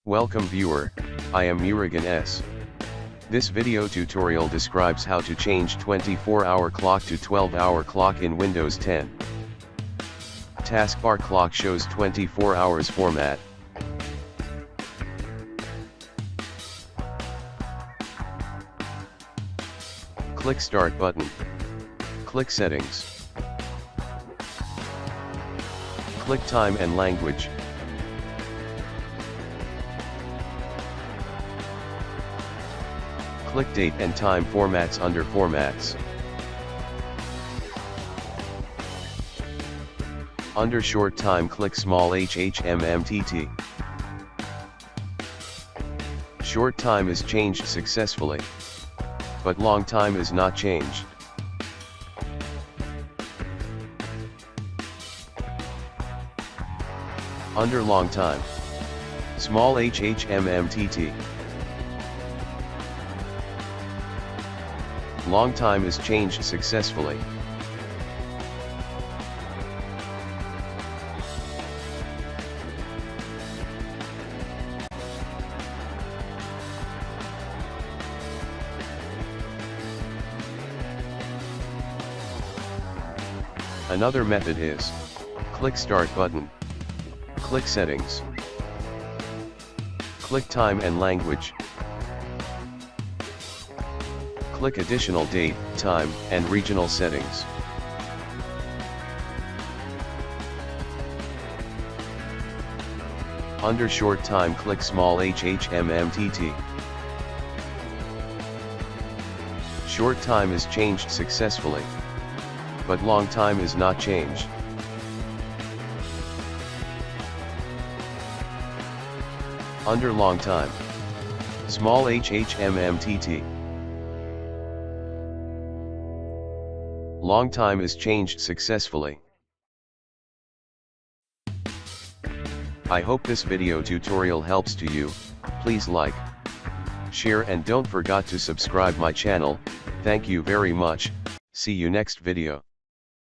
Welcome viewer, I am Murugan S. This video tutorial describes how to change 24-hour clock to 12-hour clock in Windows 10. Taskbar clock shows 24 hours format. Click Start button. Click Settings. Click Time and Language. Click Date and Time Formats under Formats. Under Short Time click Small HHMMTT. Short time is changed successfully, but long time is not changed. Under long time, Small HHMMTT. Long time is changed successfully. Another method is, click Start button. Click Settings. Click Time and Language. Click Additional Date, Time, and Regional Settings. Under Short Time click Small HHMMTT. Short time is changed successfully, but long time is not changed. Under long time, Small HHMMTT. Long time is changed successfully. I hope this video tutorial helps to you. Please like, share and don't forget to subscribe my channel. Thank you very much. See you next video.